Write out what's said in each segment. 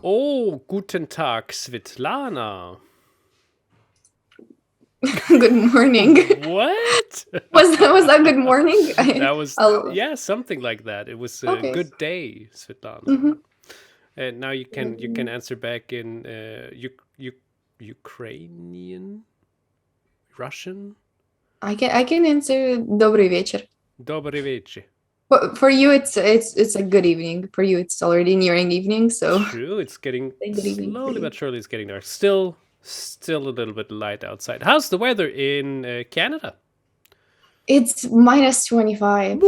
Oh, guten Tag, Svitlana. Good morning. What? Was that good morning? That was, I'll, yeah, something like that. It was a okay. good day, Svitlana. hmm And now you can answer back in Ukrainian, Russian. I can answer Добрый вечер. Dobry вечер. But for you, it's a good evening. For you, it's already nearing evening, so True, it's getting say good evening for slowly you. but surely it's getting dark. Still a little bit light outside. How's the weather in Canada? It's -25.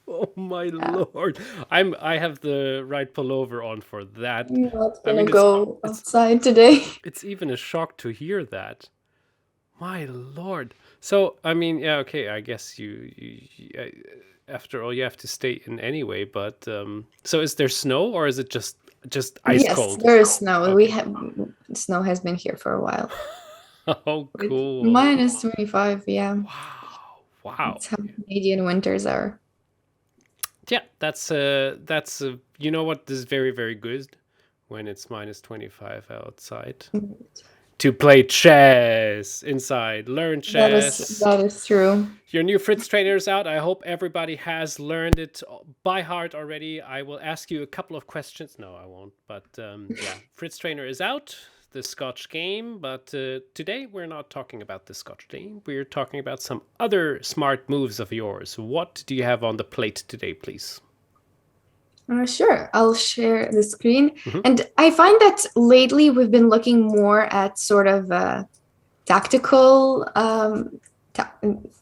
Oh my Yeah, lord. I have the right pullover on for that. I'm not I gonna mean it's go it's outside today. it's even a shock to hear that. My lord. So, I mean, yeah, okay, I guess after all you have to stay in anyway, but so is there snow or is it just ice Yes, cold? there is snow. We Okay. have Snow has been here for a while. Oh, It's cool. -25. Yeah, Wow. Wow. it's how Canadian winters are. Yeah, that's you know what is very very good when it's -25 outside to play chess inside. Learn That is chess. that is true. Your new Fritz trainer is out. I hope everybody has learned it by heart already. I will ask you a couple of questions. No, I won't. But yeah, Fritz trainer is out, the Scotch game. But today we're not talking about the Scotch game. We're talking about some other smart moves of yours. What do you have on the plate today, please? Sure, I'll share the screen. Hmm. And I find that lately we've been looking more at sort of tactical ta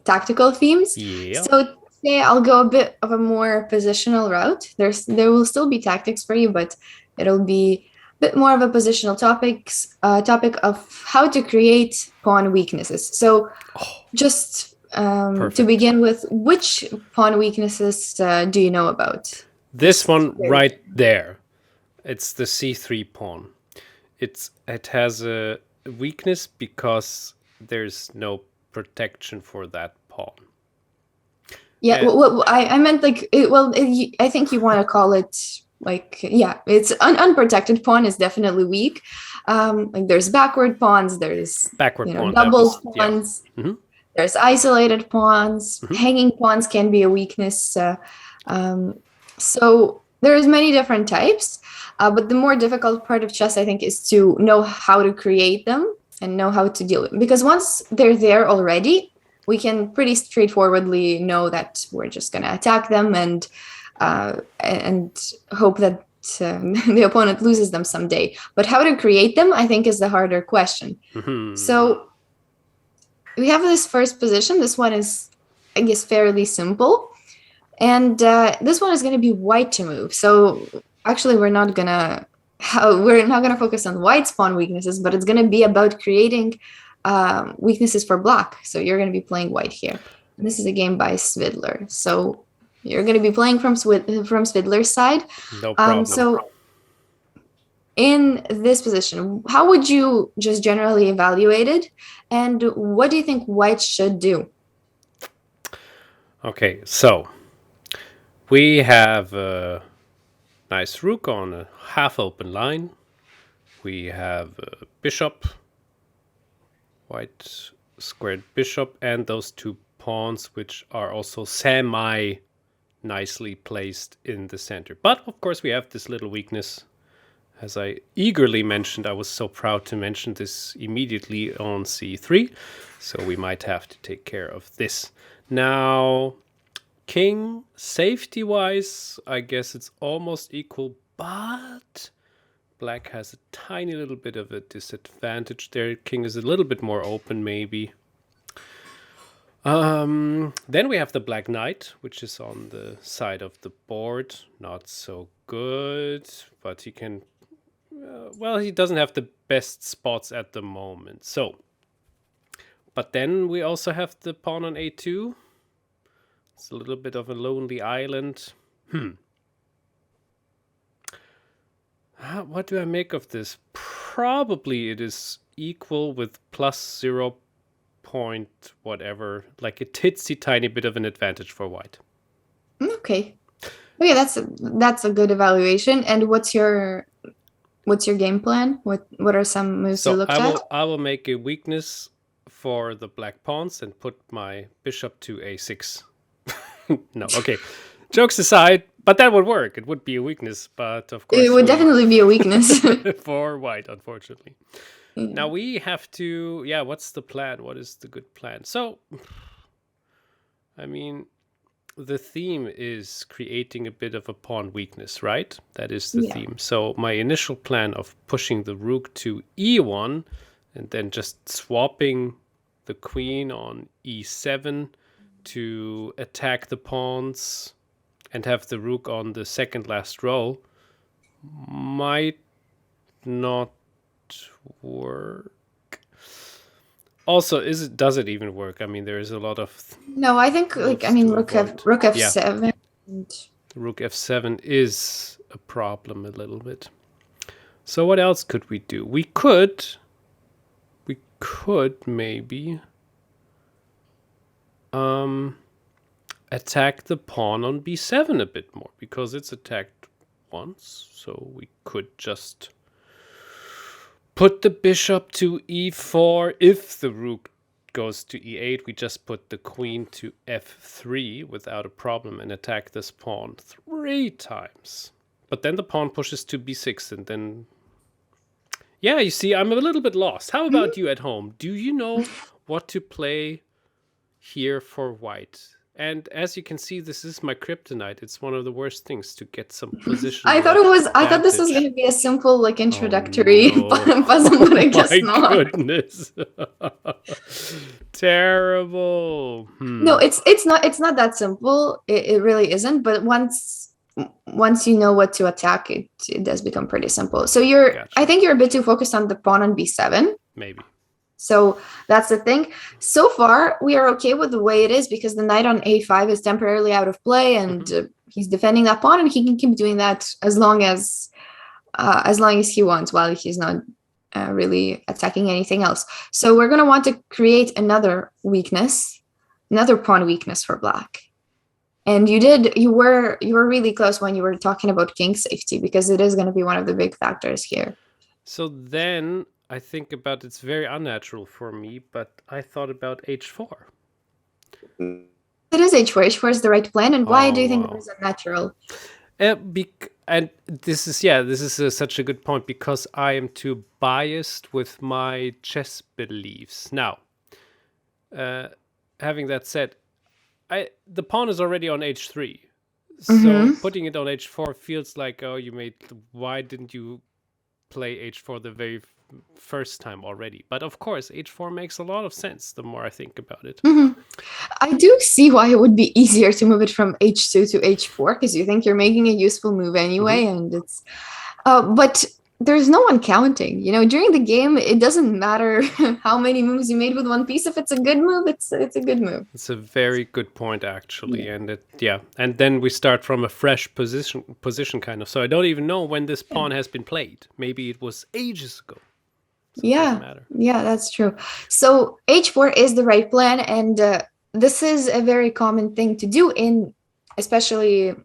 tactical themes. Yeah. So today I'll go a bit of a more positional route. There will still be tactics for you, but it'll be a bit more of a positional topic of how to create pawn weaknesses. So Oh, just to perfect. begin with, which pawn weaknesses do you know about? This Just one right there. It's the c3 pawn. It has a weakness because there's no protection for that pawn. Yeah, Uh, I meant like I think you want to call it like yeah, it's unprotected pawn is definitely weak. Like there's backward pawns, there's backward pawn. That double was yeah. pawns, Hmm. there's isolated pawns, Hmm. hanging pawns can be a weakness. Um, so there's many different types, but the more difficult part of chess, I think, is to know how to create them and know how to deal with them. Because once they're there already, we can pretty straightforwardly know that we're just going to attack them and hope that the opponent loses them someday. But how to create them, I think, is the harder question. Hmm. So we have this first position. This one is, I guess, fairly simple. And this one is going to be white to move. So actually, we're not gonna focus on white pawn weaknesses, but it's gonna be about creating weaknesses for black. So you're gonna be playing white here. And this is a game by Svidler. So you're gonna be playing from Svidler's side. No problem. So in this position, how would you just generally evaluate it? And what do you think white should do? Okay, so we have a nice rook on a half open line. We have a bishop, white squared bishop, and those two pawns, which are also semi nicely placed in the center. But of course, we have this little weakness. As I eagerly mentioned, I was so proud to mention this immediately on c3, so we might have to take care of this. Now, king, safety wise, I guess it's almost equal, but black has a tiny little bit of a disadvantage there. King is a little bit more open, maybe. Then we have the black knight, which is on the side of the board. Not so good, but he can. Well, he doesn't have the best spots at the moment. So, but then we also have the pawn on a2. It's a little bit of a lonely island. What do I make of this? Probably it is equal with plus 0 point whatever, like a titsy tiny bit of an advantage for white. Okay. Okay, that's a good evaluation. And what's your game plan? What are some moves you So looked at? I will make a weakness for the black pawns and put my bishop to a6. No, okay. Jokes aside, but that would work. It would be a weakness, but of It course would we definitely be a weakness. for white, unfortunately. Yeah. Now we have to, yeah, what's the plan? What is the good plan? So, I mean, the theme is creating a bit of a pawn weakness, right? That is the Yeah. theme. So my initial plan of pushing the rook to e1 and then just swapping the queen on e7 to attack the pawns and have the rook on the second last row might not work. Also, does it even work? I mean, there is a lot of No, I think moves to rook avoid. rook Yeah, f7. And rook f7 is a problem a little bit. So what else could we do? We could maybe attack the pawn on b7 a bit more because it's attacked once. So we could just put the bishop to e4. If the rook goes to e8, we just put the queen to f3 without a problem and attack this pawn 3 times. But then the pawn pushes to b6 and then... Yeah, you see, I'm a little bit lost. How about you at home? Do you know what to play here for white? And as you can see, this is my kryptonite. It's one of the worst things to get some positional I thought this was advantage. going to be a simple like Oh introductory no. puzzle, but I guess My not. goodness. Terrible. No, it's not that simple. It really isn't. But once you know what to attack, it does become pretty simple. So I Gotcha. think you're a bit too focused on the pawn on b7. Maybe. So that's the thing. So far, we are okay with the way it is because the knight on a5 is temporarily out of play, and he's defending that pawn, and he can keep doing that as long as he wants, while he's not really attacking anything else. So we're going to want to create another weakness, another pawn weakness for black. And you were really close when you were talking about king safety, because it is going to be one of the big factors here. So then I think about, it's very unnatural for me, but I thought about h4. It is h4. H4 is the right plan. And why do you think it wow. is unnatural? And this is such a good point, because I am too biased with my chess beliefs. Now, having that said, the pawn is already on h3, so putting it on h4 feels like, oh, why didn't you play h4 the very first time already? But of course, h4 makes a lot of sense the more I think about it. I do see why it would be easier to move it from h2 to h4, because you think you're making a useful move anyway, and it's but there's no one counting. During the game, it doesn't matter how many moves you made with one piece. If it's a good move, it's a good move. It's a very good point, actually. And and then we start from a fresh position kind of. So I don't even know when this pawn has been played. Maybe it was ages ago. So it doesn't matter. Yeah, that's true. So h4 is the right plan, and this is a very common thing to do in especially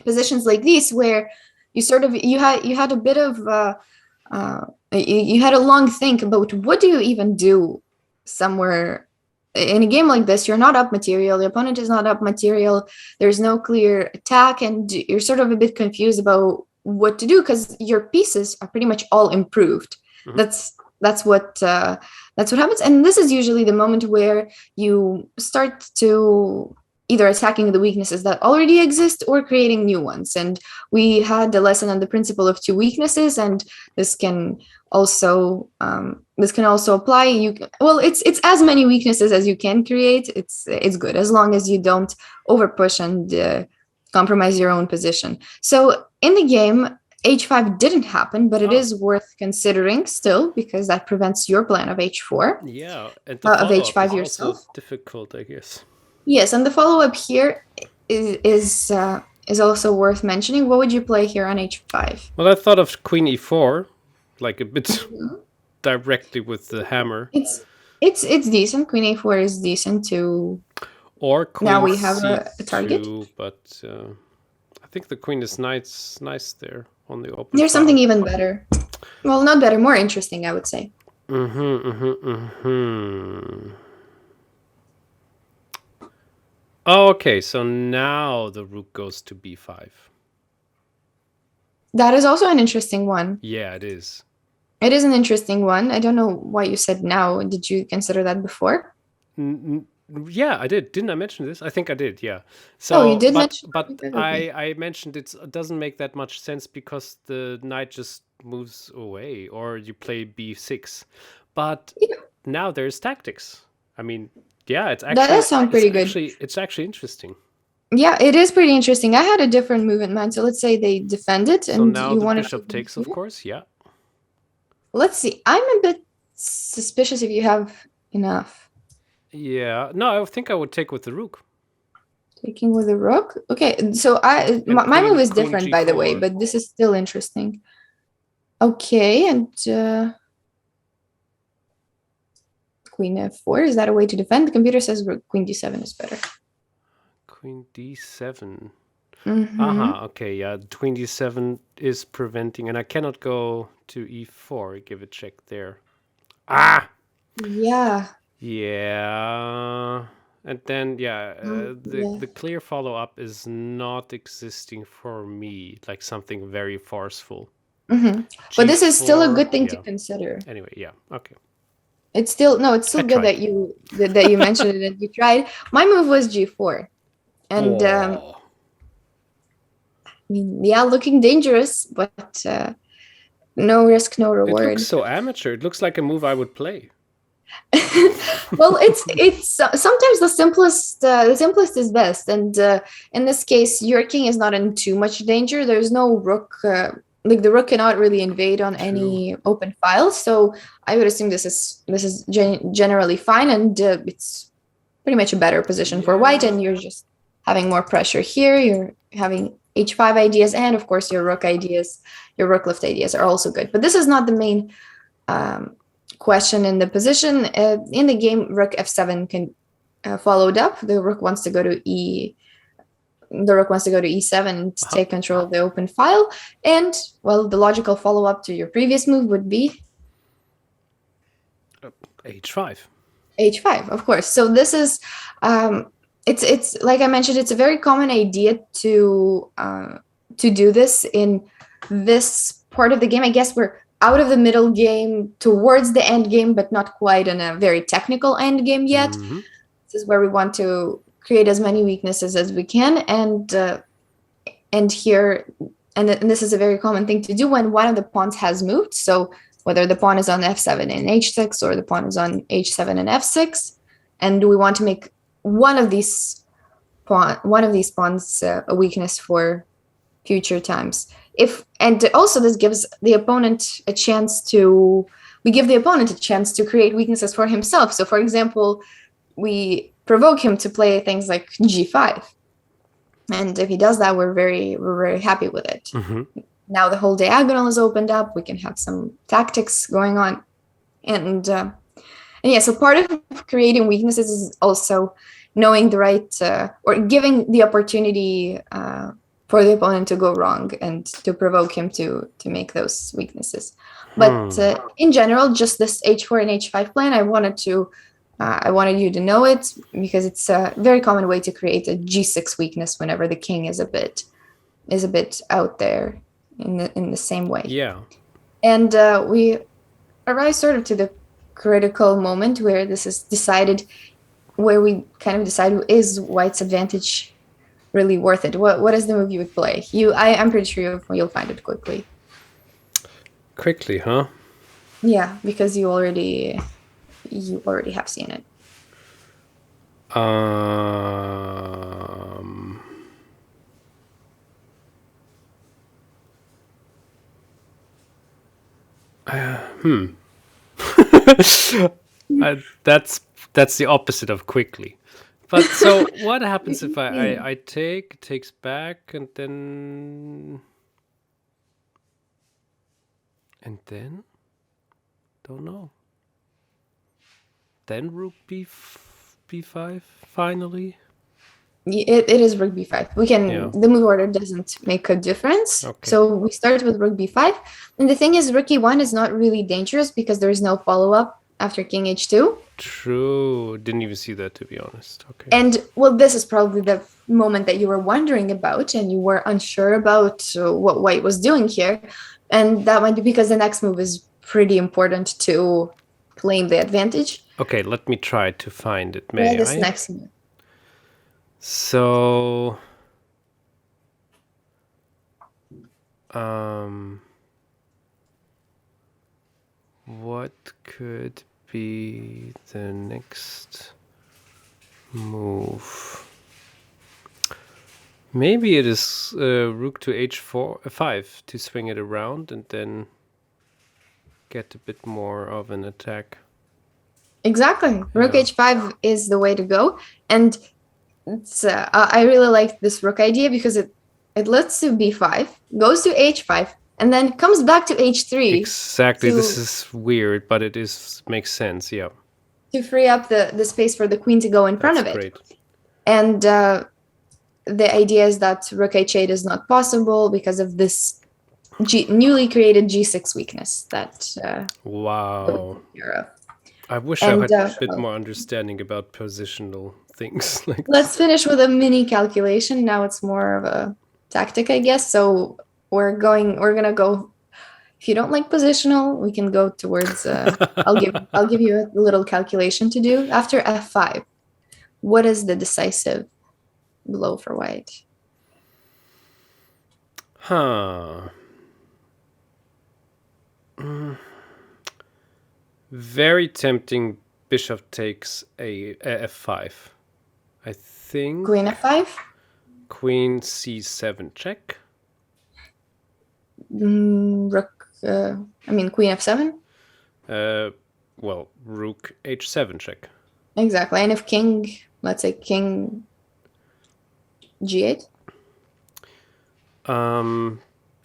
positions like these, where you had a bit of you had a long think about what do you even do somewhere in a game like this. You're not up material, the opponent is not up material, there's no clear attack, and you're sort of a bit confused about what to do because your pieces are pretty much all improved. That's what happens, and this is usually the moment where you start to either attacking the weaknesses that already exist or creating new ones. And we had a lesson on the principle of two weaknesses, and this can also apply. It's as many weaknesses as you can create. It's good as long as you don't over push and compromise your own position. So in the game, h5 didn't happen, but it is worth considering still, because that prevents your plan of h4. Yeah, and the of h5 is yourself. also difficult, I guess. Yes, and the follow-up here is also worth mentioning. What would you play here on h5? Well, I thought of queen e4, like a bit directly with the hammer. It's decent. Queen a4 is decent too. Or queen now we have c2, a target. But I think the queen is nice there on the open There's something file. even better. Well, not better, more interesting, I would say. Oh, okay, so now the rook goes to b5. That is also an interesting one. Yeah, it is. It is an interesting one. I don't know why you said now. Did you consider that before? Yeah, I did. Didn't I mention this? I think I did. Yeah. Oh, you So, did but mention but that? Okay. I mentioned it doesn't make that much sense because the knight just moves away, or you play b6. But Yeah, now there's tactics. I mean, yeah, that does sound pretty good. it's actually interesting. Yeah, it is pretty interesting. I had a different move in mind. So let's say they defend it So and now you the wanted bishop to. takes, of course. Yeah. Let's see. I'm a bit suspicious if you have enough. Yeah. No, I think I would take with the rook Taking with a rook. Okay, so and my move is queen different, by the way, g4. but this is still interesting. Okay, and queen f4. Is that a way to defend? The computer says queen d7 is better. Queen d7. Mm-hmm. Aha, okay, yeah, queen d7 is preventing, and I cannot go to e4. Give a check there. Ah! Yeah. Yeah. And then, yeah, Yeah. the clear follow-up is not existing for me, like something very forceful. Mm-hmm. But this is still a g4, good thing to yeah. consider. Anyway, yeah, okay. It's still no, it's I still good tried. that you mentioned it and you tried. My move was g4, and Oh. I mean, yeah, looking dangerous, but no risk, no It looks reward. so amateur. It looks like a move I would play. Well, it's sometimes the simplest is best, and in this case, your king is not in too much danger. There's no rook. Like the rook cannot really invade on True. any open file, so I would assume this is generally fine, and it's pretty much a better position for white, Yeah. and you're just having more pressure here. You're having h5 ideas, and of course your rook ideas, your rook lift ideas are also good. But this is not the main um, question in the position. In the game, rook f7 can followed up. The rook wants to go to e7 and take control of the open file. And well, the logical follow-up to your previous move would be h5. h5, of course. So this is it's like I mentioned, it's a very common idea to do this in this part of the game. I guess we're out of the middle game towards the end game, but not quite in a very technical end game yet. Mm-hmm. This is where we want to create as many weaknesses as we can, and here and this is a very common thing to do when one of the pawns has moved. So whether the pawn is on f7 and h6 or the pawn is on h7 and f6, and we want to make one of these pawns a weakness for future times. And also this gives the opponent a chance to create weaknesses for himself. So for example, we provoke him to play things like g5, and if he does that, we're very happy with it. Mm-hmm. Now the whole diagonal is opened up. We can have some tactics going on, and yeah. So part of creating weaknesses is also knowing the right or giving the opportunity for the opponent to go wrong and to provoke him to make those weaknesses. But in general, just this h4 and h5 plan, I wanted you to know it because it's a very common way to create a g6 weakness whenever the king is a bit out there in the same way. Yeah. And we arrive sort of to the critical moment where this is decided, where we kind of decide, is white's advantage really worth it? What is the move you would play? I'm pretty sure you'll find it quickly. Quickly, huh? Yeah, because you already have seen it. That's the opposite of quickly. But so what happens if I take, it takes back, and then don't know. Then rook b5 finally. It is rook b5. We can Yeah. the move order doesn't make a difference. Okay. So we start with rook b5, and the thing is, rook e1 is not really dangerous because there is no follow up after king h2. True. Didn't even see that, to be honest. Okay. And well, this is probably the moment that you were wondering about, and you were unsure about what white was doing here, and that might be because the next move is pretty important to claim the advantage. Okay, let me try to find it. Yeah, May this I? next move. So, what could be the next move? Maybe it is rook to h5 to swing it around and then get a bit more of an attack. Exactly. Rook Yeah. h5 is the way to go. And it's, I really like this rook idea because it lets to b5, goes to h5, and then comes back to h3. Exactly. This is weird, but it makes sense. Yeah. To free up the space for the queen to go in front of it. Great. And the idea is that rook h8 is not possible because of this newly created g6 weakness that Wow. I wish and, I had a bit more understanding about positional things. Like let's finish with a mini calculation. Now it's more of a tactic, I guess. So we're gonna go. If you don't like positional, we can go towards. I'll give you a little calculation to do after f5. What is the decisive blow for white? Huh. Very tempting. Bishop takes a f5. I think. Queen f5. Queen c7 check. Rook. I mean queen f7. Well, rook h7 check. Exactly. And if king, let's say king g8.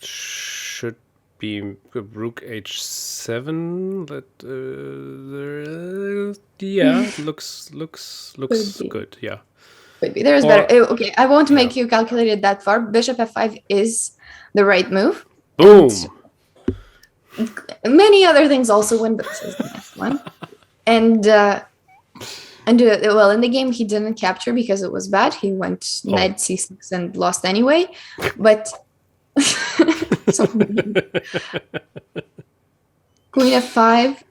Should be rook h7. Yeah, looks good. Yeah. Could be. There's better. Okay, I won't make you calculate it that far. Bishop f5 is the right move. Boom. Many other things also win, but this is the next one. And well, in the game he didn't capture because it was bad. He went knight c6 and lost anyway. But queen f5,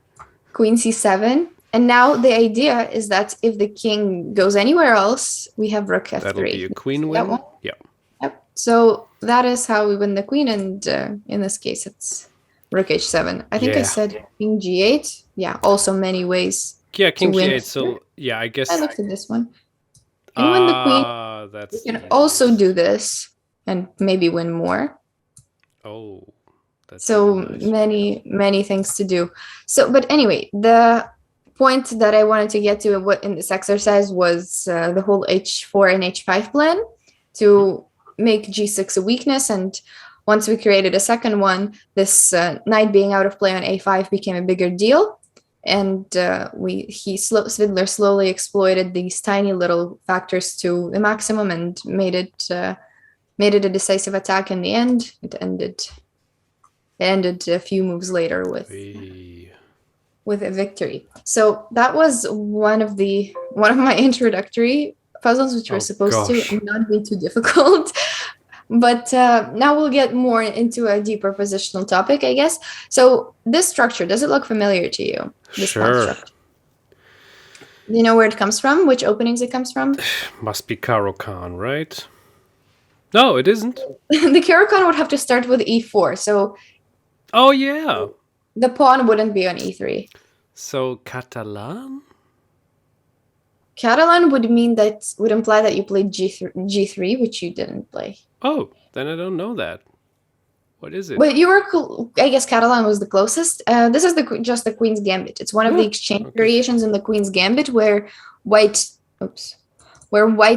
queen c7, and now the idea is that if the king goes anywhere else, we have rook f3. That'll be a queen win. Yeah. Yep. So that is how we win the queen, and in this case, it's rook h7. I think I said king g8. Yeah. Also many ways. Yeah, king g8. So yeah, I guess I looked at this one. And win the queen. You can also do this and maybe win more. Oh. That's so really nice. many things to do. So, but anyway, the point that I wanted to get to in this exercise was the whole h4 and h5 plan to make g6 a weakness. And once we created a second one, this knight being out of play on a5 became a bigger deal. And Svidler slowly exploited these tiny little factors to the maximum and made it a decisive attack in the end. It ended a few moves later with a victory. So that was one of my introductory puzzles, which were supposed to not be too difficult. But now we'll get more into a deeper positional topic, I guess. So this structure, does it look familiar to you? Sure. Do you know where it comes from? Which openings it comes from? Must be Caro-Kann, right? No, it isn't. The Caro-Kann would have to start with e4. So. Oh yeah. The pawn wouldn't be on e3. So Catalan? Catalan would imply that you played g3, which you didn't play. Oh, then I don't know that. What is it? Well, you were I guess Catalan was the closest. This is just the Queen's Gambit. It's one of the exchange variations in the Queen's Gambit where white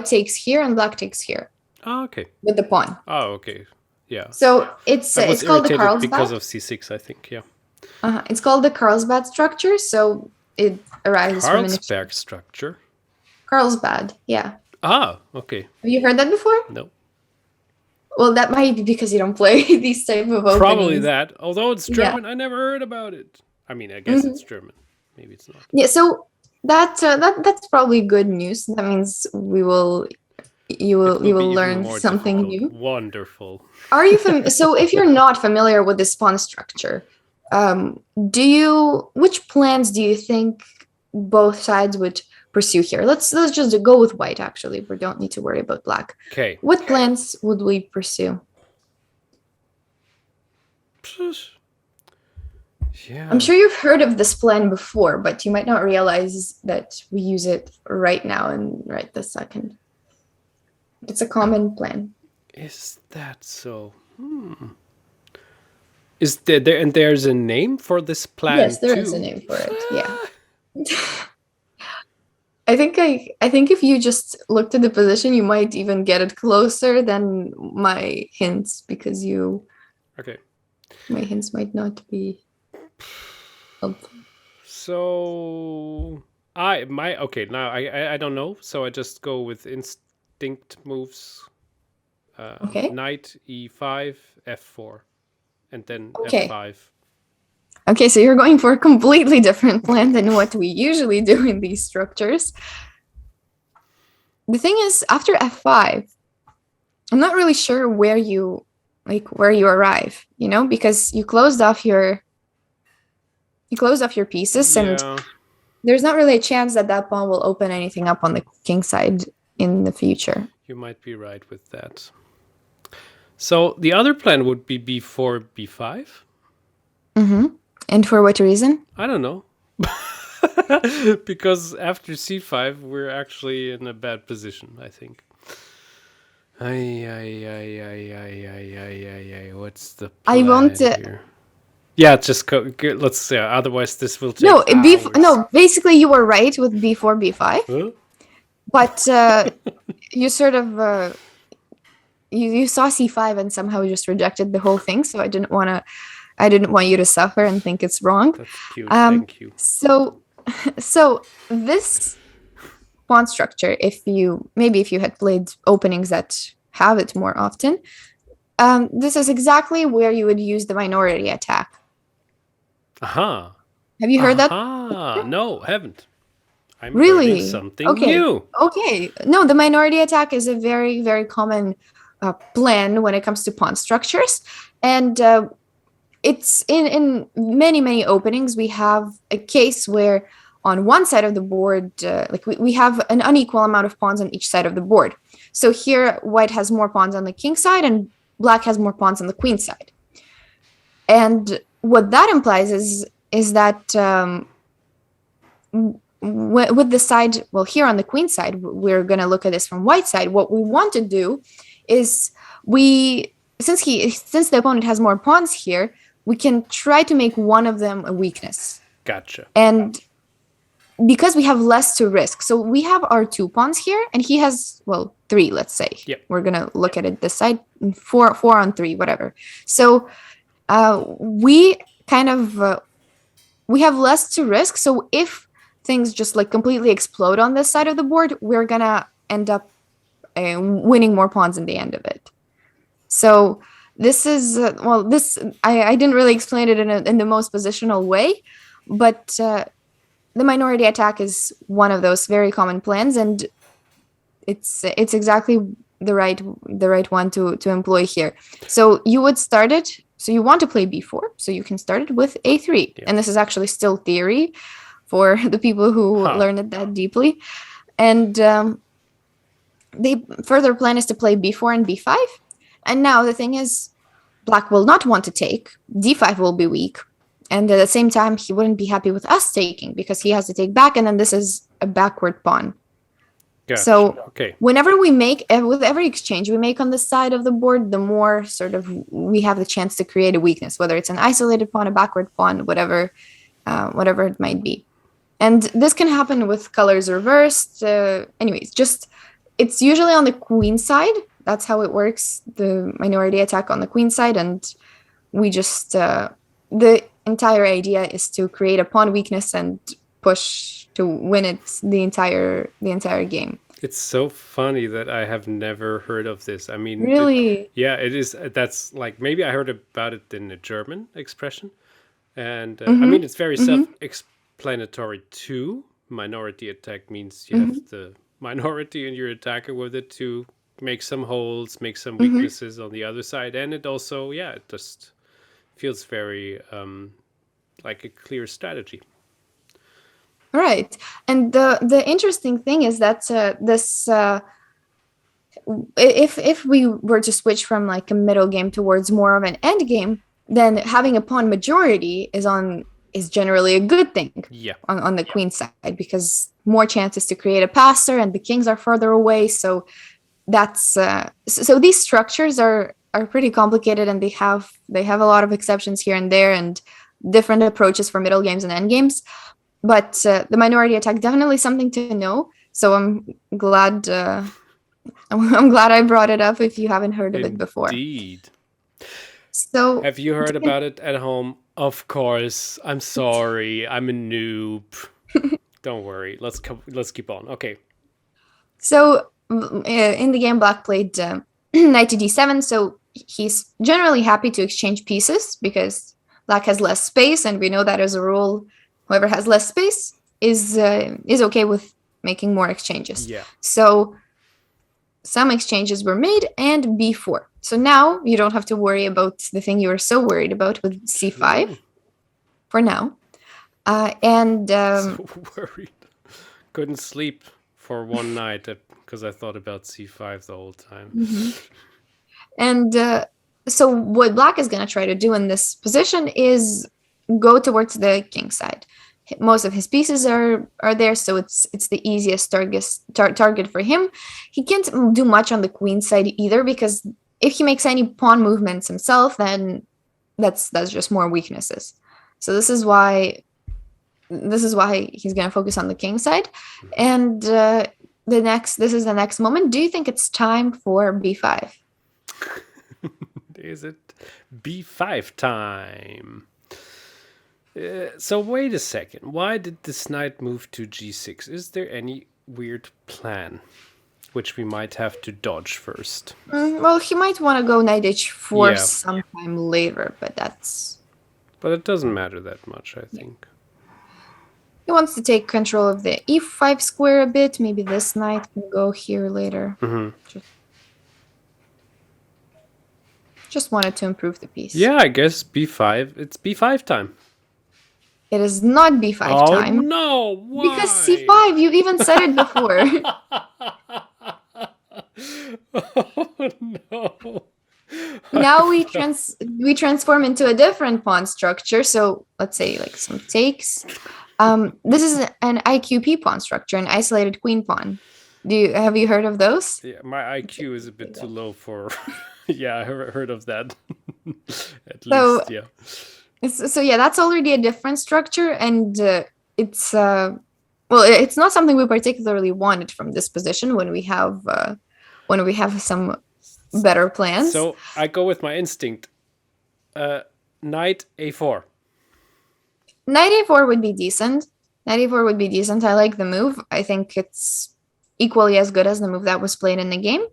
takes here and black takes here. Oh, okay. With the pawn. Oh, okay. Yeah. So it's called the Carlsbad because of c6, I think. Yeah. It's called the Carlsbad structure. So it arises from Carlsberg structure. Carlsbad, yeah. Ah, okay. Have you heard that before? No. Well, that might be because you don't play these type of Probably openings. that. Although it's Yeah. German, I never heard about it. I mean, I guess it's Mhm. German. Maybe it's not. Yeah. So that's probably good news. That means It will you be will even learn more something difficult. new. Wonderful. Are you so if you're not familiar with this pawn structure, do you which plans do you think both sides would pursue here? Let's just go with white actually. We don't need to worry about black. Okay. What plans would we pursue? Yeah. I'm sure you've heard of this plan before, but you might not realize that we use it right now and right this second. It's a common plan. Is that so? Is there and there's a name for this plan Yes, there too? is a name for it. Yeah. I think if you just looked at the position, you might even get it closer than my hints because Okay. my hints might not be helpful. So okay, now I don't know, so I just go with instinct moves. Okay. Knight e5, f4, and then Okay. f5. Okay, so you're going for a completely different plan than what we usually do in these structures. The thing is, after f5, I'm not really sure where you arrive, because you closed off your pieces, and Yeah, there's not really a chance that pawn will open anything up on the king side in the future. you might be right with that. So the other plan would be b4, b5. Mm-hmm. And for what reason? I don't know. Because after c5, we're actually in a bad position, I think. What's the plan I won't. here? Yeah, just let's. Otherwise, this will take No, hours. Basically, you were right with b4, b5, Huh? but you sort of you saw c5 and somehow just rejected the whole thing. So I didn't want you to suffer and think it's wrong. That's cute. Thank you. So this pawn structure, if you had played openings that have it more often, this is exactly where you would use the minority attack. Aha. Have you heard that? No, haven't. I'm Really? learning something new. Okay. No, the minority attack is a very, very common plan when it comes to pawn structures. And it's in many, many openings, we have a case where on one side of the board, we have an unequal amount of pawns on each side of the board. So here, white has more pawns on the king side and black has more pawns on the queen side. And what that implies is that with the side, well, here on the queen side, we're going to look at this from white side. What we want to do is since the opponent has more pawns here, we can try to make one of them a weakness. Gotcha. And because we have less to risk, so we have our 2 pawns here, and he has 3. Let's say. Yep. We're gonna look at it this side, 4 on 3, whatever. So we kind of we have less to risk. So if things just completely explode on this side of the board, we're gonna end up winning more pawns in the end of it. So this is I didn't really explain it in the most positional way, but the minority attack is one of those very common plans, and it's exactly the right one to employ here. So you would start it. So you want to play b4, so you can start it with a3, and this is actually still theory for the people who learn it that deeply. And the further plan is to play b4 and b5. And now the thing is, black will not want to take. d5 will be weak. And at the same time, he wouldn't be happy with us taking because he has to take back. And then this is a backward pawn. Gotcha. So whenever we make, with every exchange we make on this side of the board, the more sort of we have the chance to create a weakness, whether it's an isolated pawn, a backward pawn, whatever it might be. And this can happen with colors reversed. Anyways, it's usually on the queen side. That's how it works, the minority attack on the queen side. And we just, the entire idea is to create a pawn weakness and push to win it the entire game. It's so funny that I have never heard of this. I mean, Really? yeah, it is. That's like maybe I heard about it in a German expression, and I mean Mm-hmm. it's very Mm-hmm. self-explanatory too. Minority attack means you have Mm-hmm. the minority and you're attacking with it to make some holes, make some Mm-hmm. weaknesses on the other side, and it also, yeah, it just feels very like a clear strategy. Right. And the interesting thing is that this if we were to switch from like a middle game towards more of an end game, then having a pawn majority is generally a good thing Yeah, on the queen side, because more chances to create a passer and the kings are further away. So that's so these structures are pretty complicated, and they have a lot of exceptions here and there, and different approaches for middle games and end games. But the minority attack, definitely something to know. So glad uh, I'm glad I brought it up if you haven't heard of it before. indeed. So Have you heard about it at home? Of course. I'm sorry. I'm a noob. Don't worry. Let's keep on. Okay. in the game, Black played knight to d7. So he's generally happy to exchange pieces because Black has less space, and we know that as a rule, whoever has less space is okay with making more exchanges. Yeah. So some exchanges were made, and b4. So now you don't have to worry about the thing you were so worried about with c5 True. for now. And So worried. Couldn't sleep for one night because I thought about c5 the whole time. and so what Black is going to try to do in this position is go towards the king side. Most of his pieces are there, so it's the easiest target for him. He can't do much on the queen side either, because if he makes any pawn movements himself, then that's just more weaknesses. So this is why he's going to focus on the king side. And this is the next moment. Do you think it's time for b5? Is it b5 time? So wait a second. Why did this knight move to g6? Is there any weird plan which we might have to dodge first? Well, he might want to go knight h4 Yeah. sometime later, but But it doesn't matter that much, I think. he wants to take control of the e5 square a bit. Maybe this knight can go here later. Just wanted to improve the piece. Yeah, I guess b5. It's b5 time. It is not b5 time. Oh no! Why? Because c5, you even said it before. Oh no! Now we transform into a different pawn structure. So let's say like some takes. This is an IQP pawn structure, an isolated queen pawn. Have you heard of those? Yeah, my IQ is a bit too low for. Yeah, I heard of that. At least, yeah. So yeah, that's already a different structure, and it's it's not something we particularly wanted from this position when we have some better plans. So I go with my instinct. Knight a4. Knight a4 would be decent. Knight a4 would be decent. I like the move. I think it's equally as good as the move that was played in the game.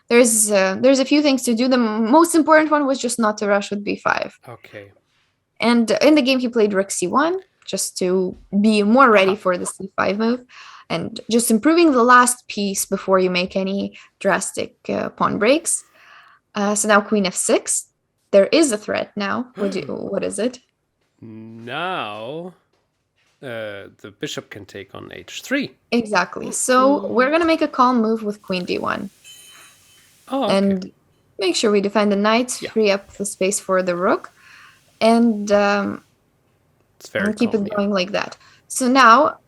There's a few things to do. The most important one was just not to rush with b5. Okay. And in the game, he played rook c1 just to be more ready for the c5 move, and just improving the last piece before you make any drastic pawn breaks. So now queen f6. There is a threat now. What is it? Now the bishop can take on h3. Exactly. So we're going to make a calm move with queen d1. Oh, okay. And make sure we defend the knight, free up the space for the rook. And it's very keep calm, it going like that. So now,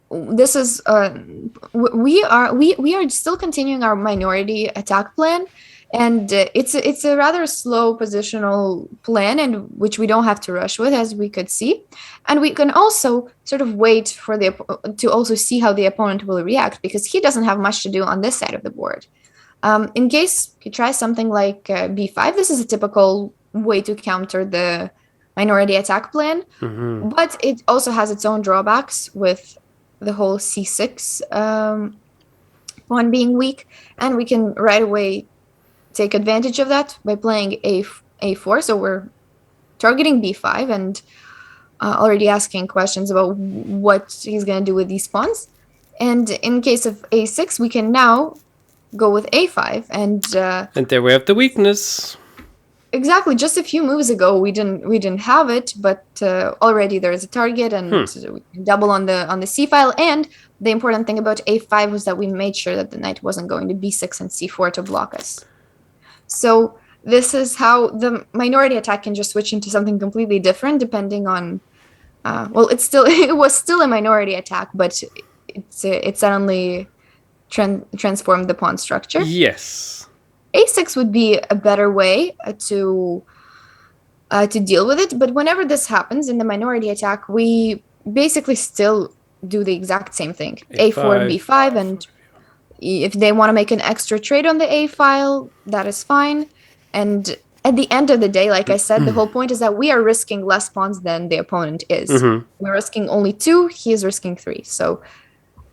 this is we are still continuing our minority attack plan, and it's a rather slow positional plan, and which we don't have to rush with, as we could see, and we can also sort of wait for to also see how the opponent will react, because he doesn't have much to do on this side of the board. In case he tries something like b5, this is a typical way to counter the minority attack plan, but it also has its own drawbacks with the whole c6 pawn being weak, and we can right away take advantage of that by playing a4. So we're targeting b5 and already asking questions about what he's going to do with these pawns. And in case of a6, we can now go with a5. And there we have the weakness. exactly, just a few moves ago we didn't have it, but already there is a target, and we can double on the c file. And the important thing about a5 was that we made sure that the knight wasn't going to b6 and c4 to block us. So this is how the minority attack can just switch into something completely different depending on it was still a minority attack, but it suddenly transformed the pawn structure. Yes. A6 would be a better way to deal with it, but whenever this happens in the minority attack, we basically still do the exact same thing. A4, B5, and if they want to make an extra trade on the A file, that is fine. And at the end of the day, like I said, the whole point is that we are risking less pawns than the opponent is. We're risking only 2, he is risking 3. So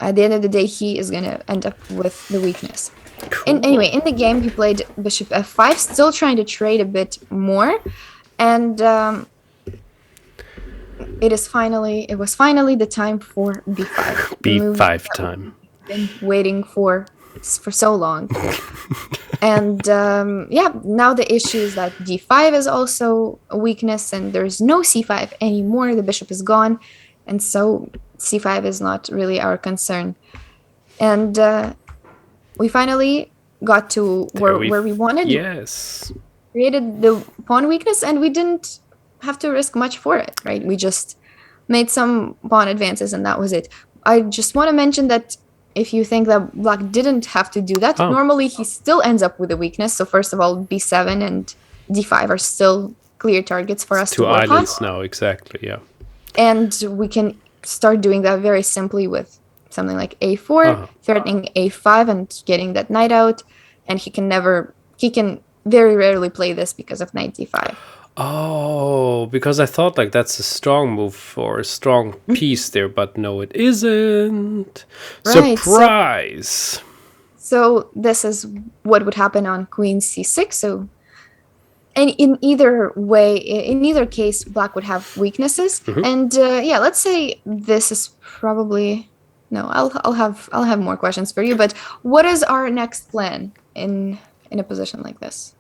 at the end of the day, he is going to end up with the weakness. Cool. Anyway, in the game, he played bishop f5, still trying to trade a bit more. And it was finally the time for b5. B5 time. Been waiting for so long. And now the issue is that d5 is also a weakness, and there's no c5 anymore. The bishop is gone, and so c5 is not really our concern. And we finally got to where we wanted. Yes. Created the pawn weakness, and we didn't have to risk much for it, right? We just made some pawn advances, and that was it. I just want to mention that if you think that black didn't have to do that, normally he still ends up with a weakness. So first of all, b7 and d5 are still clear targets for us to work on. 2 islands now, exactly, yeah. And we can start doing that very simply with something like a4, threatening a5 and getting that knight out. And he can very rarely play this because of knight d5. Oh, because I thought like that's a strong move or a strong piece there, but no, it isn't. Right, surprise! So this is what would happen on queen c6. So, and in either way, in either case, black would have weaknesses. And let's say this is probably no. I'll have more questions for you. But what is our next plan in a position like this?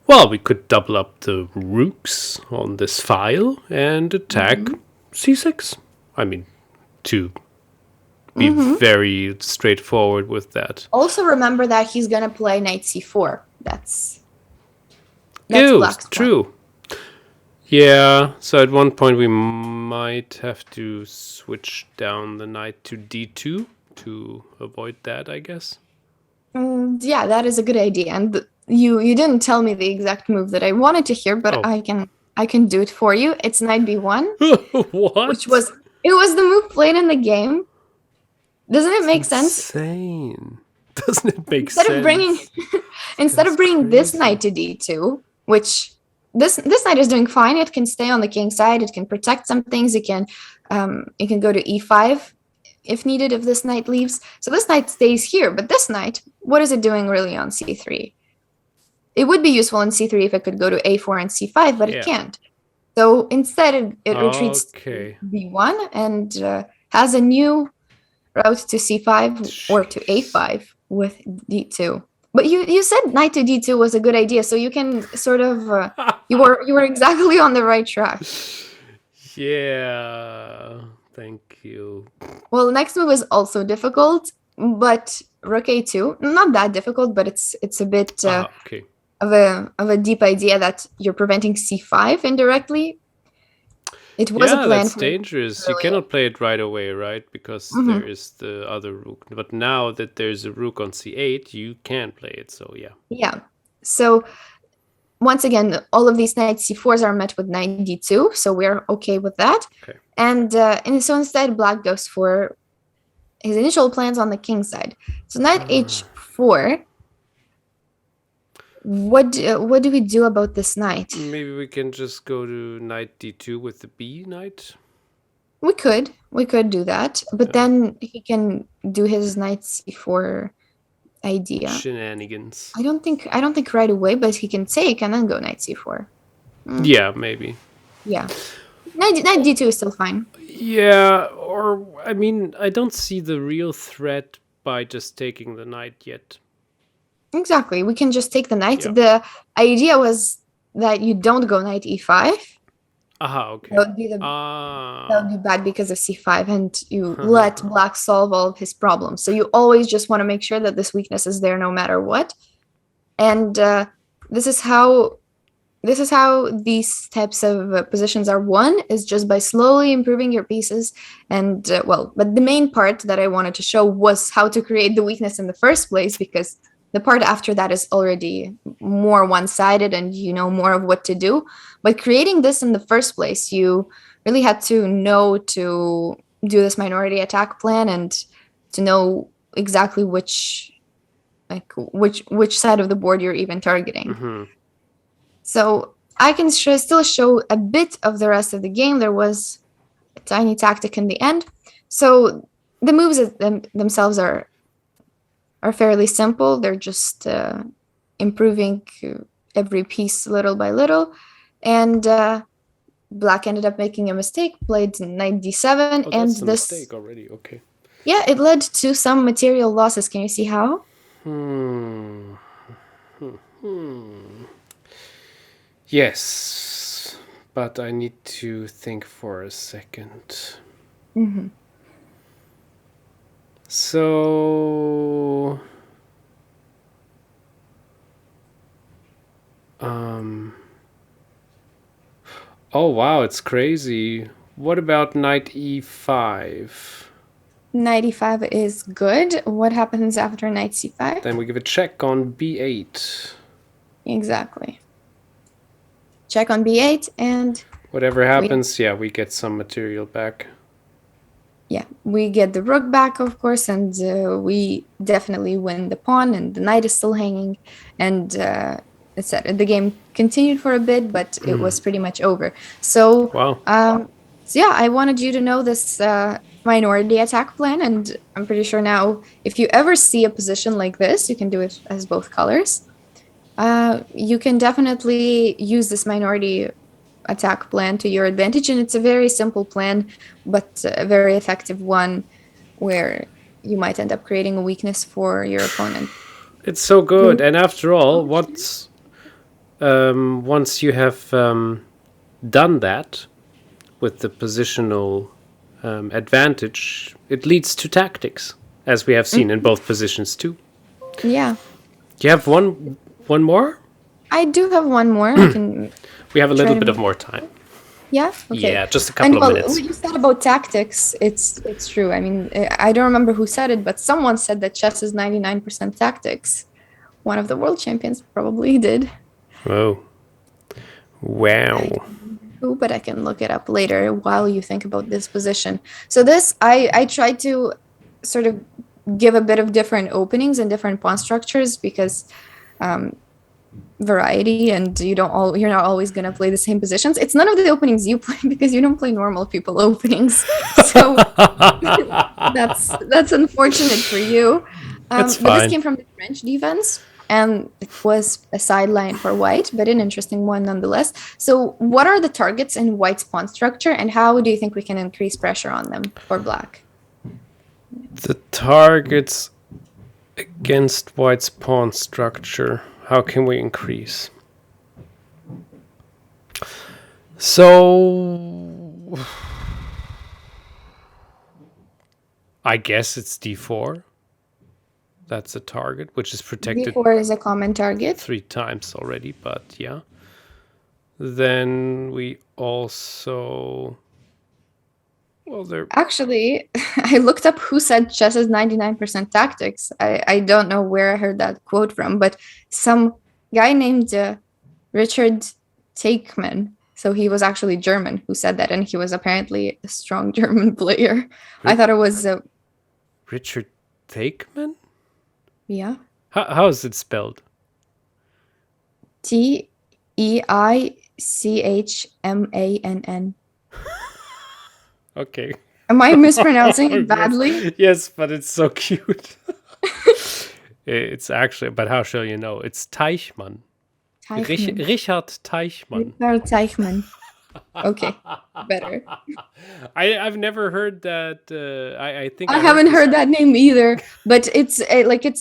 Well, we could double up the rooks on this file and attack c6. I mean, to be very straightforward with that. Also remember that he's going to play knight c4. That's black's true. Yeah, so at one point we might have to switch down the knight to d2 to avoid that, I guess. Yeah, that is a good idea. And you didn't tell me the exact move that I wanted to hear, but I can do it for you. It's knight b1. What? It was the move played in the game. Doesn't it make sense? Insane. Doesn't it make sense? Instead of bringing this knight to d2, which this knight is doing fine. It can stay on the king side. It can protect some things. It can go to e5 if needed if this knight leaves. So this knight stays here, but this knight, what is it doing really on c3? It would be useful in c3 if it could go to a4 and c5, but it can't. So instead, it retreats to b1 and has a new route to c5 or to a5 with d2. But you said knight to d2 was a good idea, so you can sort of you were exactly on the right track. Yeah, thank you. Well, the next move is also difficult, but rook a2, not that difficult, but it's a bit of a deep idea that you're preventing c5 indirectly. It was a plan. That's dangerous. You cannot play it right away, right? Because there is the other rook. But now that there's a rook on c8, you can play it. So yeah. Yeah. So once again, all of these knight c4s are met with knight d2, so we're okay with that. Okay. And so instead, black goes for his initial plans on the king side. So knight h4. What do we do about this knight? Maybe we can just go to knight d2 with the b knight. We could do that, but Yeah. then he can do his knight c4 idea. Shenanigans. I don't think right away, but he can take and then go knight c4. Mm, Yeah, maybe. yeah. Knight d2 is still fine. Yeah, or I mean, I don't see the real threat by just taking the knight yet. Exactly. We can just take the knight. Yeah. The idea was that you don't go knight e5. Aha, okay. That would be that would be bad because of c5, and you let black solve all of his problems. So you always just want to make sure that this weakness is there no matter what. And this is how these types of positions are won, is just by slowly improving your pieces. And but the main part that I wanted to show was how to create the weakness in the first place, because the part after that is already more one-sided and you know more of what to do. But creating this in the first place, you really had to know to do this minority attack plan and to know exactly which side of the board you're even targeting. Mm-hmm. So I can still show a bit of the rest of the game. There was a tiny tactic in the end. So the moves themselves are fairly simple. They're just improving every piece little by little. And black ended up making a mistake, played knight d7. Oh, and that's a this, mistake already. Okay. yeah, it led to some material losses. Can you see how? Yes, but I need to think for a second. Mm-hmm. So, oh wow, it's crazy. What about knight e5? Knight e5 is good. What happens after knight c5? Then we give a check on b8. Exactly. Check on b8, and Whatever happens, yeah, we get some material back. yeah, we get the rook back, of course, and we definitely win the pawn, and the knight is still hanging. And etc. The game continued for a bit, but it was pretty much over. So, Wow. so yeah, I wanted you to know this minority attack plan, and I'm pretty sure now, if you ever see a position like this, you can do it as both colors. You can definitely use this minority attack plan to your advantage, and it's a very simple plan, but a very effective one, where you might end up creating a weakness for your opponent. It's so good, and after all, once you have done that with the positional advantage, it leads to tactics, as we have seen in both positions too. Yeah, Do you have one more? I do have one more. I can. We have a Try little to bit of make- more time. Yeah. Okay. Yeah, just a couple of minutes. What you said about tactics, it's true. I mean, I don't remember who said it, but someone said that chess is 99% tactics. One of the world champions probably did. Oh. Wow. Who, but I can look it up later while you think about this position. So this, I tried to sort of give a bit of different openings and different pawn structures, because variety, and you're not always going to play the same positions. It's none of the openings you play, because you don't play normal people openings. So that's unfortunate for you. That's But this fine. came from the French defense, and it was a sideline for white, but an interesting one nonetheless. So what are the targets in white's pawn structure, and how do you think we can increase pressure on them for black? The targets against white's pawn structure. How can we increase? So, I guess it's d4. That's a target, which is protected D4 is a common target. 3 times already, but yeah. Then we also... Well, there... Actually, I looked up who said chess is 99% tactics. I don't know where I heard that quote from, but some guy named Richard Takeman. So he was actually German who said that, and he was apparently a strong German player. I thought it was... Richard Takeman? yeah. How is it spelled? Teichmann. Okay. Am I mispronouncing it badly? Yes, but it's so cute. It's actually, but how shall you know? It's Teichmann. Teichmann. Richard Teichmann. Richard Teichmann. Okay, better. I've never heard that. I think I I heard haven't this. heard that name either, but it's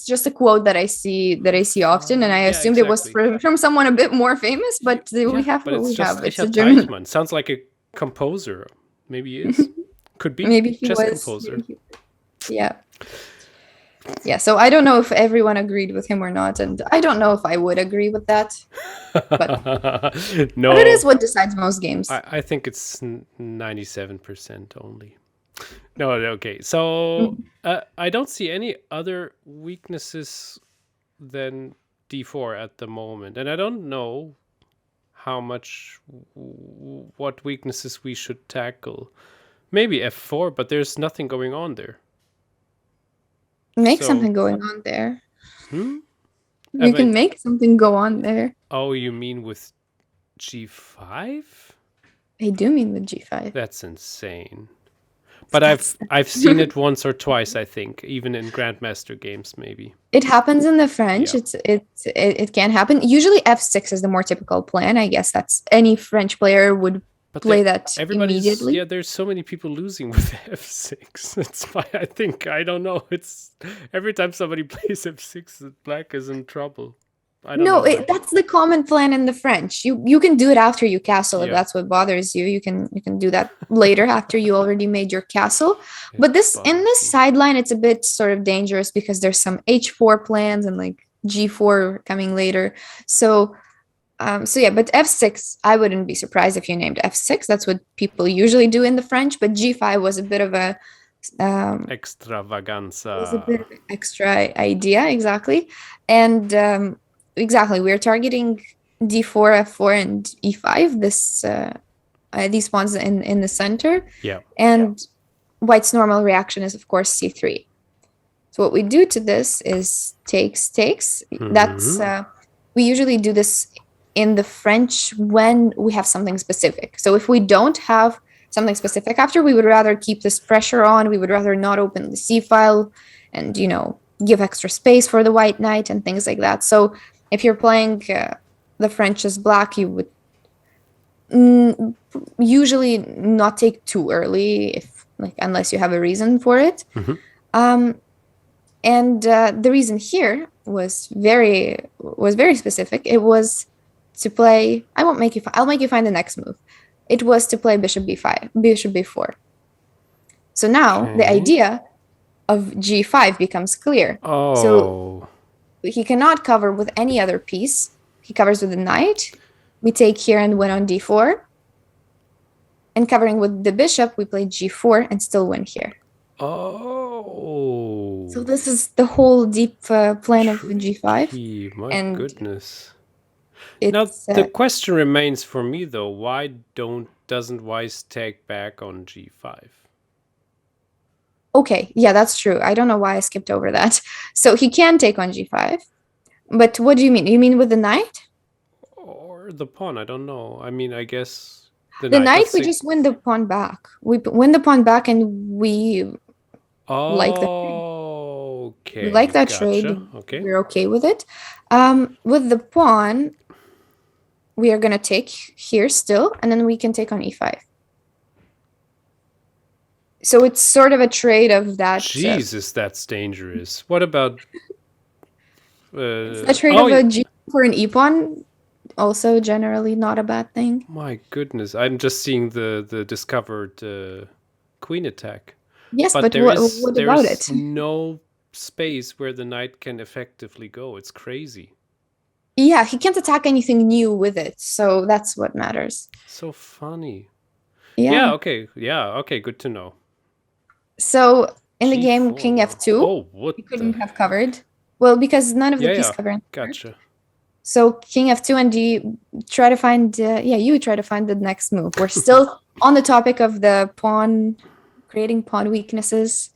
just a quote that I see often, and I Yeah, assumed it was exactly. from someone a bit more famous. But we Yeah, have but what it's we just have. It's a Richard German. Teichmann. Sounds like a composer. Maybe he is. Could be Maybe he chess was. composer. Yeah. Yeah. So I don't know if everyone agreed with him or not, and I don't know if I would agree with that. But it No, is what decides most games. I think it's 97% only. No, okay. So Mm. I don't see any other weaknesses than d4 at the moment, and I don't know how much what weaknesses we should tackle. Maybe f4, but there's nothing going on there. Make So, something going on there. hmm? You can make something go on there. Oh, you mean with g5? I do mean with G5. That's insane. But I've seen it once or twice, I think, even in Grandmaster games, maybe. It happens in the French. Yeah. It can happen. Usually F6 is the more typical plan. I guess that's any French player would But play that immediately. Yeah, there's so many people losing with f6. That's why I think, I don't know. It's every time somebody plays f6, black is in trouble. I don't know. No, that's the common plan in the French. You can do it after you castle if Yeah. that's what bothers you. You can do that later after you already made your castle. But this in bothers this me. sideline, it's a bit sort of dangerous because there's some H4 plans and like G4 coming later. So yeah, but F6, I wouldn't be surprised if you named F6. That's what people usually do in the French. But G5 was a bit of a Extravaganza. was a bit of an extra idea, exactly. And exactly, we're targeting D4, F4, and E5. These pawns in the center. Yeah. And white's normal reaction is, of course, C3. So what we do to this is takes. That's we usually do this in the French when we have something specific. So if we don't have something specific after, we would rather keep this pressure on. We would rather not open the C file and, give extra space for the white knight and things like that. So if you're playing the French as black, you would usually not take too early, unless you have a reason for it. And the reason here was very specific. It was to play. I'll make you find the next move. It was to play bishop b5, bishop b4. So now the idea of g5 becomes clear. Oh. So he cannot cover with any other piece. He covers with the knight. We take here and win on d4. And covering with the bishop, we play g4 and still win here. Oh. So this is the whole deep plan of g5. My goodness. It's, now the question remains for me though: why doesn't Weiss take back on g5? Okay, yeah, that's true. I don't know why I skipped over that. So he can take on g5, but what do you mean? You mean with the knight? Or the pawn? I don't know. I mean, I guess the knight we just win the pawn back. We win the pawn back, and we like the okay. We like that trade. Okay, we're okay with it. With the pawn, we are gonna take here still, and then we can take on e5. So it's sort of a trade of that. Jesus, that's dangerous. What about a trade of a g for an e pawn? Also, generally not a bad thing. My goodness, I'm just seeing the discovered queen attack. Yes, but what about it? No space where the knight can effectively go. It's crazy. Yeah, he can't attack anything new with it, so that's what matters. So funny. Yeah. Okay. Good to know. So in the game, King F2, he couldn't have covered. Well, because none of the pieces covered. Gotcha. So King F2, and you try to find the next move. We're still on the topic of the pawn, creating pawn weaknesses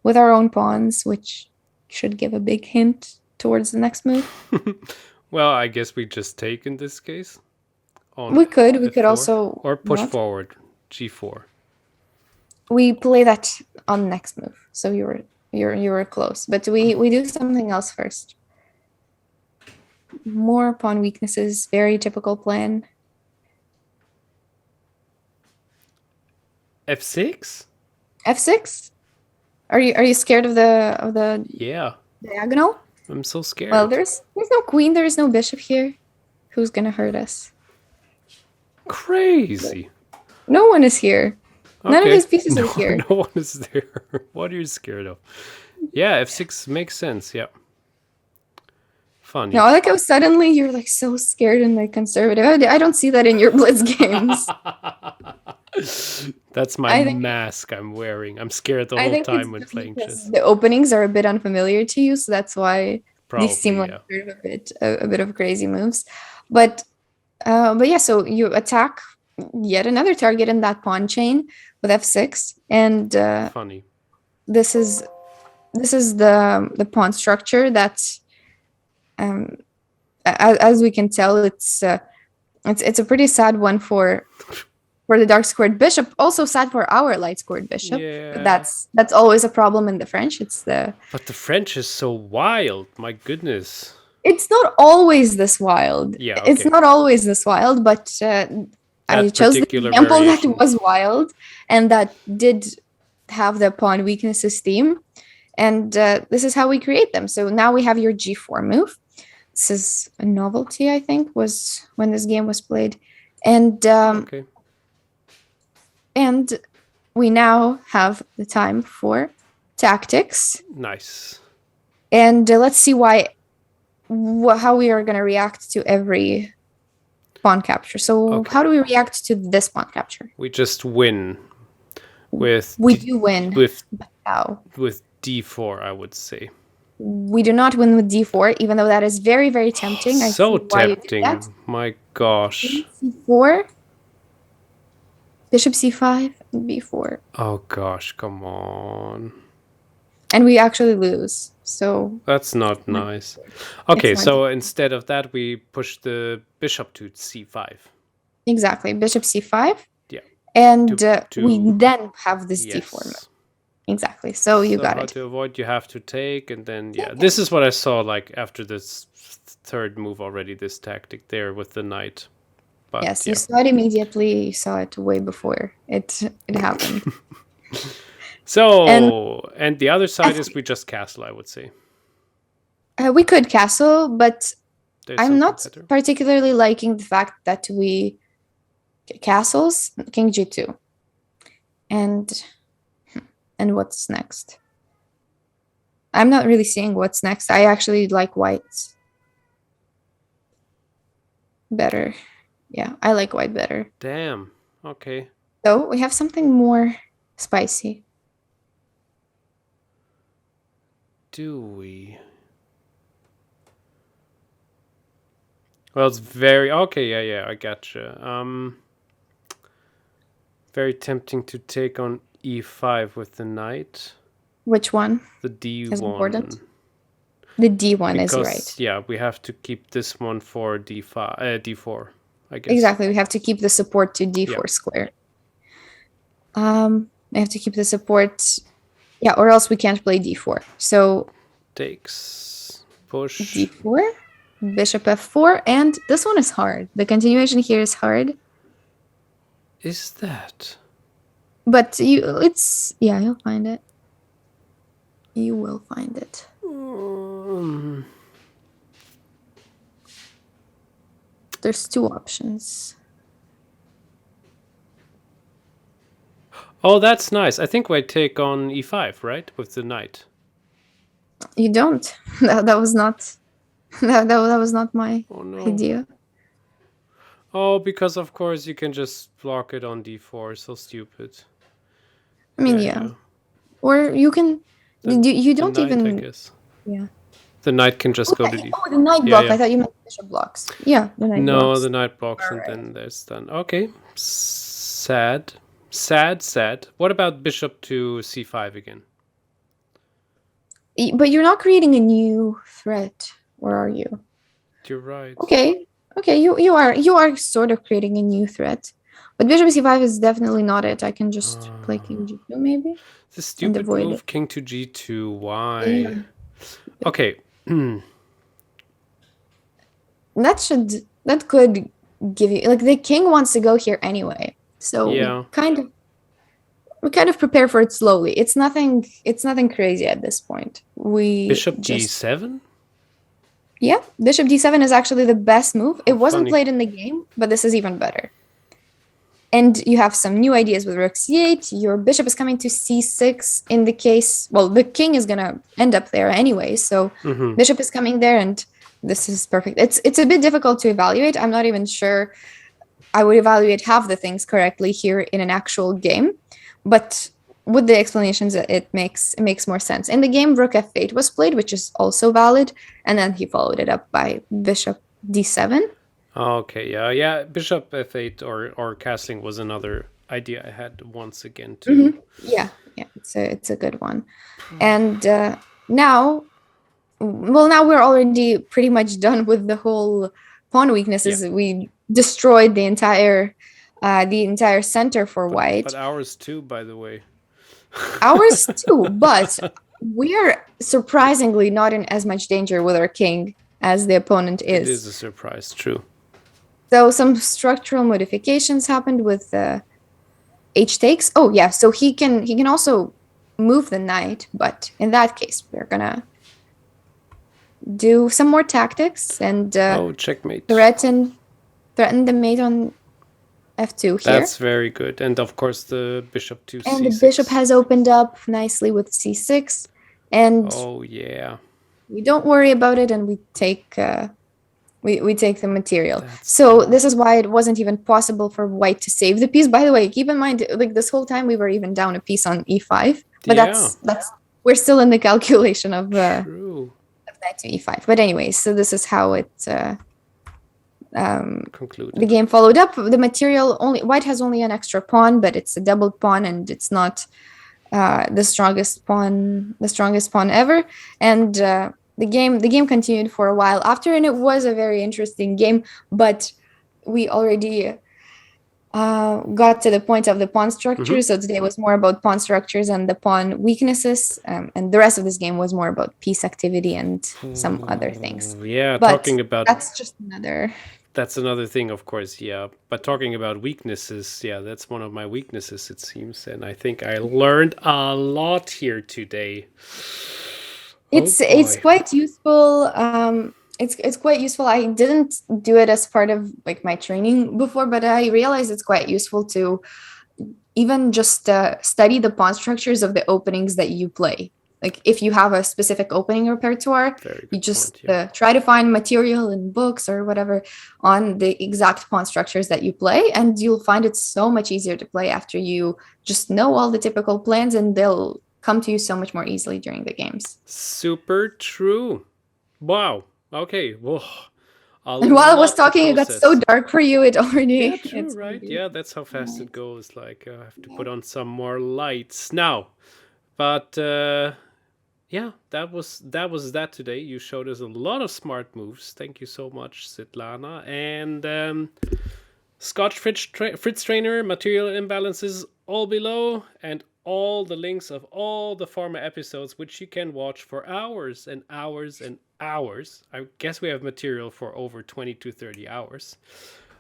with our own pawns, which should give a big hint towards the next move. Well, I guess we just take in this case. We could also or push forward g4. we play that on the next move. So you were close, but we do something else first. More pawn weaknesses, very typical plan. F6? F6. Are you scared of the Yeah, diagonal? I'm so scared. Well, there's no queen, there is no bishop here. Who's gonna hurt us? Crazy. No one is here. None of Okay. these pieces are here. No one is there. What are you scared of? Yeah, F6 makes sense. Yeah. Funny. No, like how suddenly you're like so scared and like conservative. I don't see that in your blitz games. That's my mask I'm wearing. I'm scared the I whole think time it's when just playing because chess. the openings are a bit unfamiliar to you, so that's why Probably, these seem like yeah. sort of a bit of crazy moves. But yeah, so you attack yet another target in that pawn chain with f6, and Funny. this is the pawn structure that's as we can tell, it's a pretty sad one for the dark squared bishop. Also sad for our light squared bishop. Yeah. But that's always a problem in the French. But the French is so wild. My goodness. It's not always this wild. Yeah, It's okay. not always this wild, but I chose the particular example variation. that was wild and that did have the pawn weaknesses theme. And this is how we create them. So now we have your g4 move. This is a novelty, I think, was when this game was played. And Okay. and we now have the time for tactics. Nice. And let's see how we are going to react to every pawn capture. So Okay. how do we react to this pawn capture? We just win with We do win. with How? with d4, I would say. We do not win with d4, even though that is very, very tempting. I So see why you did tempting. that. My gosh. c4, bishop c5, and b4. Oh gosh, come on. And we actually lose. So That's not nice. Okay, not so instead of that, we push the bishop to c5. exactly, bishop c5. Yeah. And To- we then have this Yes. d4 move. Exactly. So you got how it. to avoid, you have to take, and then yeah, this is what I saw like after this third move already. This tactic there with the knight. But Yes, yeah. you saw it immediately. You saw it way before it happened. So and the other side is we just castle, I would say. We could castle, but There's I'm something not better. particularly liking the fact that we castles king g2. And what's next? I'm not really seeing what's next. I actually like white better. Yeah, I like white better. Damn. Okay. So we have something more spicy. Do we? Well, it's very okay. Yeah, I gotcha. Very tempting to take on e5 with the knight. Which one? The d1. Is important? The d1 Because, is right. yeah, we have to keep this one for d4, I guess. Exactly. We have to keep the support to d4 Yeah. square. We have to keep the support. Yeah, or else we can't play d4. So Takes. Push. d4, bishop f4, and this one is hard. The continuation here is hard. Is that? But you'll find it. You will find it. There's two options. Oh, that's nice. I think we take on e5, right? With the knight. You don't. That was not that was not my idea. Oh, because of course you can just block it on d4. So stupid. I mean, yeah. Or you can. You don't the knight, even. I guess. Yeah. The knight can just go to d4. Oh, the knight block. I thought you meant bishop blocks. Yeah, the knight No, blocks. the knight blocks, and then there's done. Okay. Sad. What about bishop to c5 again? But you're not creating a new threat, or are you? You're right. Okay. You are sort of creating a new threat. But bishop c5 is definitely not it. I can just play king g2 maybe The and stupid avoid move, it. king to g2. Yeah. Why? Okay. That could give you like the king wants to go here anyway. So Yeah. we kind of prepare for it slowly. It's nothing crazy at this point. We Bishop just d7? Yeah, bishop d7 is actually the best move. It Oh, wasn't funny. played in the game, but this is even better. And you have some new ideas with rook c8. Your bishop is coming to c6 in the case, well, the king is going to end up there anyway. So bishop is coming there, and this is perfect. It's a bit difficult to evaluate. I'm not even sure I would evaluate half the things correctly here in an actual game. But with the explanations, it makes more sense. In the game, rook f8 was played, which is also valid. And then he followed it up by bishop d7. Okay, yeah. Bishop f8 or castling was another idea I had once again too. Yeah, it's a good one. And now we're already pretty much done with the whole pawn weaknesses. Yeah. We destroyed the entire center for white. But ours too, by the way. Ours too, but we're surprisingly not in as much danger with our king as the opponent It is. is a surprise, true. So some structural modifications happened with h takes. Oh yeah, so he can also move the knight, but in that case, we're gonna do some more tactics and checkmate. threaten the mate on f2 here. That's very good. And of course the bishop to c6. And the bishop has opened up nicely with c6. And oh yeah, we don't worry about it, and we take the material. So this is why it wasn't even possible for white to save the piece. By the way, keep in mind, like this whole time we were even down a piece on e5, but that's we're still in the calculation of knight to e5. But anyways, so this is how it concluded. The game followed up. The material white has only an extra pawn, but it's a double pawn, and it's not the strongest pawn ever. And the game continued for a while after, and it was a very interesting game, but we already got to the point of the pawn structure. So today was more about pawn structures and the pawn weaknesses, and the rest of this game was more about piece activity and some other things. Yeah, but talking about that's just another. That's another thing, of course, yeah. But talking about weaknesses, yeah, that's one of my weaknesses, it seems. And I think I learned a lot here today. It's quite useful. It's quite useful. I didn't do it as part of like my training before, but I realized it's quite useful to even just study the pawn structures of the openings that you play. Like if you have a specific opening repertoire, you just try to find material in books or whatever on the exact pawn structures that you play, and you'll find it so much easier to play after you just know all the typical plans, and they'll come to you so much more easily during the games. Super true. Wow. Okay. Well, and while I was talking, it got so dark for you. It already. Yeah, true, right? Yeah, that's how fast it goes. Like I have to put on some more lights now. But yeah, that was that today. You showed us a lot of smart moves. Thank you so much, Svitlana. And Scotch Fritz Trainer, material imbalances all below, and all the links of all the former episodes, which you can watch for hours and hours and hours. I guess we have material for over 20 to 30 hours.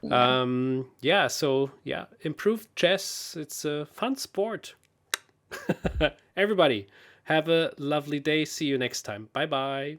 So improved chess. It's a fun sport. Everybody, have a lovely day. See you next time. Bye-bye.